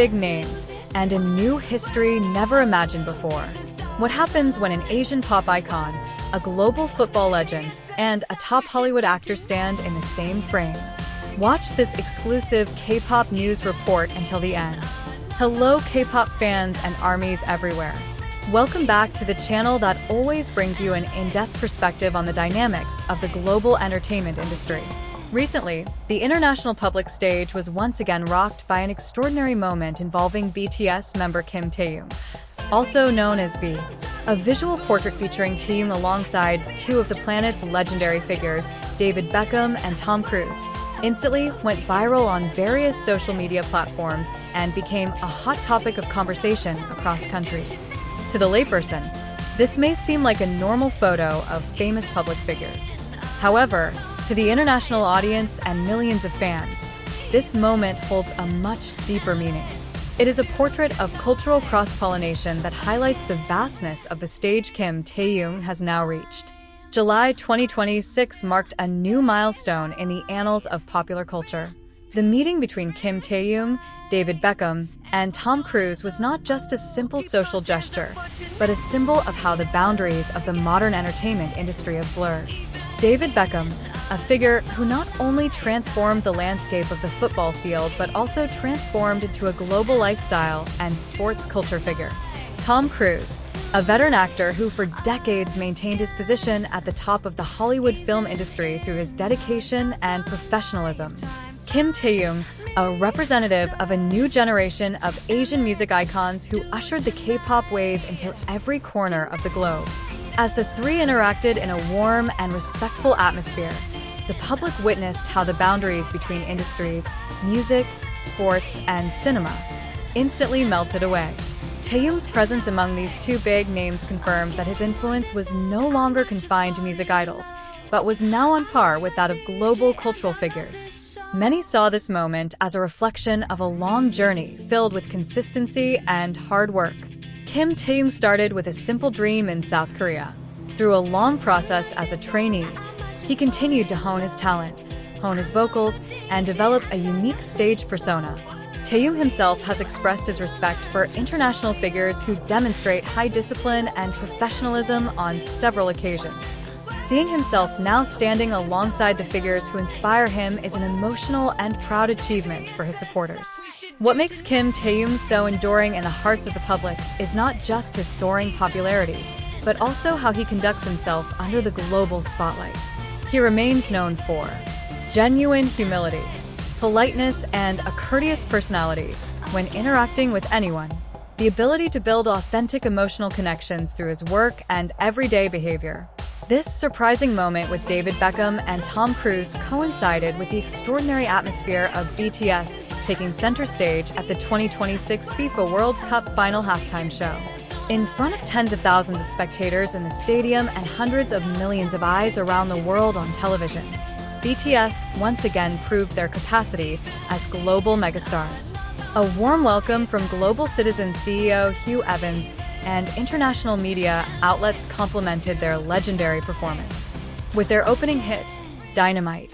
big names and a new history never imagined before. What happens when an Asian pop icon, a global football legend, and a top Hollywood actor stand in the same frame? Watch this exclusive K-pop news report until the end. Hello K-pop fans and armies everywhere. Welcome back to the channel that always brings you an in-depth perspective on the dynamics of the global entertainment industry. Recently, the international public stage was once again rocked by an extraordinary moment involving BTS member Kim Taehyung, also known as V. A visual portrait featuring Taehyung alongside two of the planet's legendary figures, David Beckham and Tom Cruise, instantly went viral on various social media platforms and became a hot topic of conversation across countries. To the layperson, this may seem like a normal photo of famous public figures. However, to the international audience and millions of fans, this moment holds a much deeper meaning. It is a portrait of cultural cross-pollination that highlights the vastness of the stage Kim Taehyung has now reached. July 2026 marked a new milestone in the annals of popular culture. The meeting between Kim Taehyung, David Beckham, and Tom Cruise was not just a simple social gesture, but a symbol of how the boundaries of the modern entertainment industry have blurred. David Beckham, a figure who not only transformed the landscape of the football field but also transformed into a global lifestyle and sports culture figure. Tom Cruise, a veteran actor who for decades maintained his position at the top of the Hollywood film industry through his dedication and professionalism. Kim Taehyung, a representative of a new generation of Asian music icons who ushered the K-pop wave into every corner of the globe. As the three interacted in a warm and respectful atmosphere, the public witnessed how the boundaries between industries, music, sports, and cinema instantly melted away. Taehyung's presence among these two big names confirmed that his influence was no longer confined to music idols, but was now on par with that of global cultural figures. Many saw this moment as a reflection of a long journey filled with consistency and hard work. Kim Taehyung started with a simple dream in South Korea. Through a long process as a trainee, he continued to hone his talent, hone his vocals, and develop a unique stage persona. Taehyung himself has expressed his respect for international figures who demonstrate high discipline and professionalism on several occasions. Seeing himself now standing alongside the figures who inspire him is an emotional and proud achievement for his supporters. What makes Kim Taehyung so enduring in the hearts of the public is not just his soaring popularity, but also how he conducts himself under the global spotlight. He remains known for genuine humility, politeness, and a courteous personality when interacting with anyone. The ability to build authentic emotional connections through his work and everyday behavior. This surprising moment with David Beckham and Tom Cruise coincided with the extraordinary atmosphere of BTS taking center stage at the 2026 FIFA World Cup final halftime show. In front of tens of thousands of spectators in the stadium and hundreds of millions of eyes around the world on television, BTS once again proved their capacity as global megastars. A warm welcome from Global Citizen CEO Hugh Evans and international media outlets complimented their legendary performance. With their opening hit, Dynamite,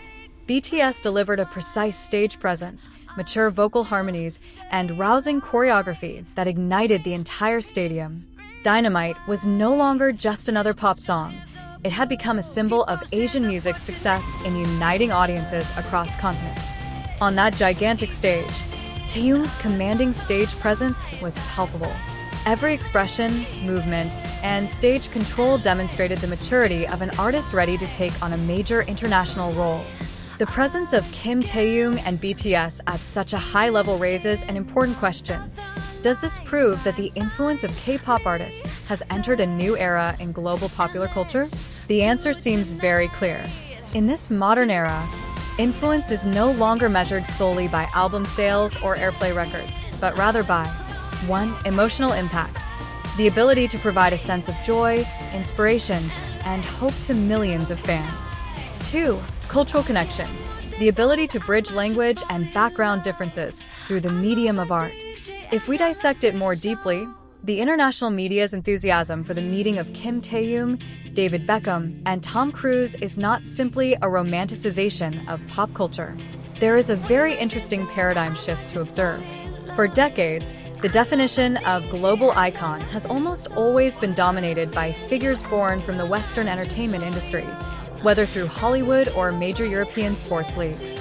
BTS delivered a precise stage presence, mature vocal harmonies, and rousing choreography that ignited the entire stadium. Dynamite was no longer just another pop song. It had become a symbol of Asian music's success in uniting audiences across continents. On that gigantic stage, Taehyung's commanding stage presence was palpable. Every expression, movement, and stage control demonstrated the maturity of an artist ready to take on a major international role. The presence of Kim Taehyung and BTS at such a high level raises an important question. Does this prove that the influence of K-pop artists has entered a new era in global popular culture? The answer seems very clear. In this modern era, influence is no longer measured solely by album sales or airplay records, but rather by 1. Emotional impact. The ability to provide a sense of joy, inspiration, and hope to millions of fans. 2. Cultural connection. The ability to bridge language and background differences through the medium of art. If we dissect it more deeply, the international media's enthusiasm for the meeting of Kim Taehyung, David Beckham, and Tom Cruise is not simply a romanticization of pop culture. There is a very interesting paradigm shift to observe. For decades, the definition of global icon has almost always been dominated by figures born from the Western entertainment industry, whether through Hollywood or major European sports leagues.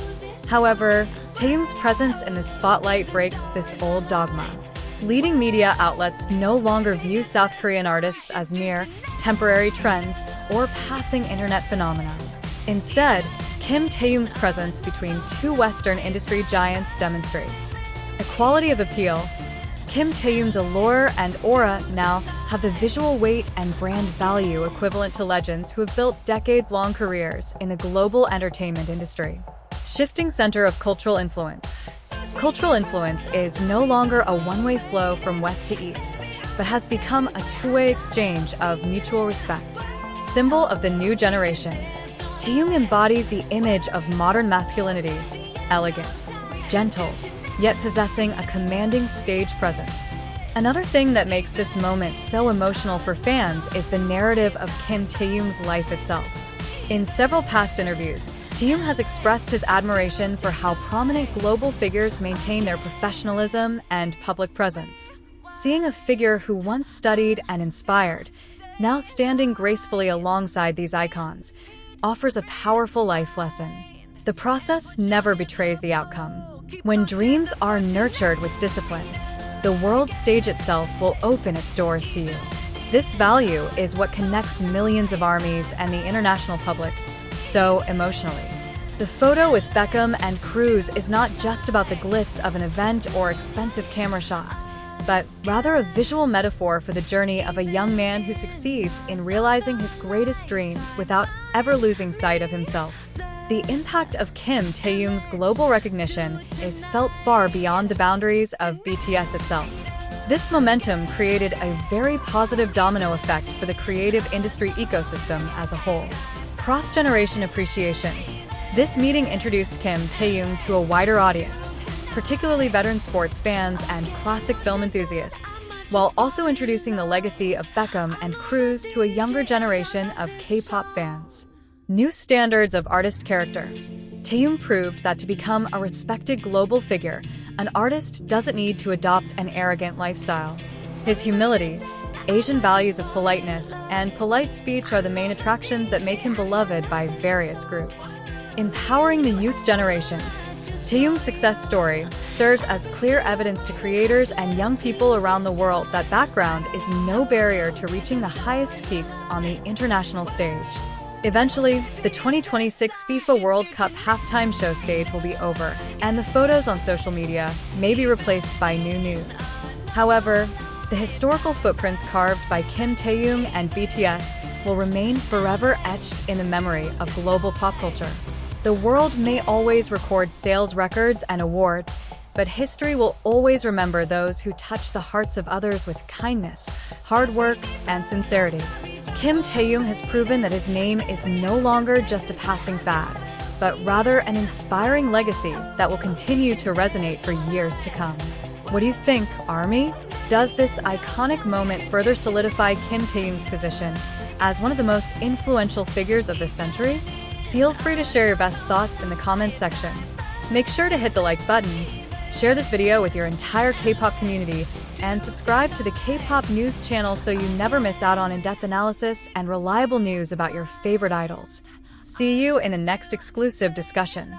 However, Taehyung's presence in the spotlight breaks this old dogma. Leading media outlets no longer view South Korean artists as mere temporary trends or passing internet phenomena. Instead, Kim Taehyung's presence between two Western industry giants demonstrates equality of appeal. Kim Taehyung's allure and aura now have the visual weight and brand value equivalent to legends who have built decades-long careers in the global entertainment industry. Shifting center of cultural influence. Cultural influence is no longer a one-way flow from west to east, but has become a two-way exchange of mutual respect. Symbol of the new generation. Taehyung embodies the image of modern masculinity, elegant, gentle, yet possessing a commanding stage presence. Another thing that makes this moment so emotional for fans is the narrative of Kim Taehyung's life itself. In several past interviews, Taehyung has expressed his admiration for how prominent global figures maintain their professionalism and public presence. Seeing a figure who once studied and inspired, now standing gracefully alongside these icons, offers a powerful life lesson. The process never betrays the outcome. When dreams are nurtured with discipline, the world stage itself will open its doors to you. This value is what connects millions of armies and the international public so emotionally. The photo with Beckham and Cruz is not just about the glitz of an event or expensive camera shots, but rather a visual metaphor for the journey of a young man who succeeds in realizing his greatest dreams without ever losing sight of himself. The impact of Kim Taehyung's global recognition is felt far beyond the boundaries of BTS itself. This momentum created a very positive domino effect for the creative industry ecosystem as a whole. Cross-generation appreciation. This meeting introduced Kim Taehyung to a wider audience, particularly veteran sports fans and classic film enthusiasts, while also introducing the legacy of Beckham and Cruz to a younger generation of K-pop fans. New standards of artist character. Taehyung proved that to become a respected global figure, an artist doesn't need to adopt an arrogant lifestyle. His humility, Asian values of politeness, and polite speech are the main attractions that make him beloved by various groups. Empowering the youth generation. Taehyung's success story serves as clear evidence to creators and young people around the world that background is no barrier to reaching the highest peaks on the international stage. Eventually, the 2026 FIFA World Cup halftime show stage will be over, and the photos on social media may be replaced by new news. However, the historical footprints carved by Kim Taehyung and BTS will remain forever etched in the memory of global pop culture. The world may always record sales records and awards, but history will always remember those who touch the hearts of others with kindness, hard work, and sincerity. Kim Taehyung has proven that his name is no longer just a passing fad, but rather an inspiring legacy that will continue to resonate for years to come. What do you think, Army? Does this iconic moment further solidify Kim Taehyung's position as one of the most influential figures of this century? Feel free to share your best thoughts in the comments section. Make sure to hit the like button, share this video with your entire K-pop community, and subscribe to the K-pop news channel so you never miss out on in-depth analysis and reliable news about your favorite idols. See you in the next exclusive discussion.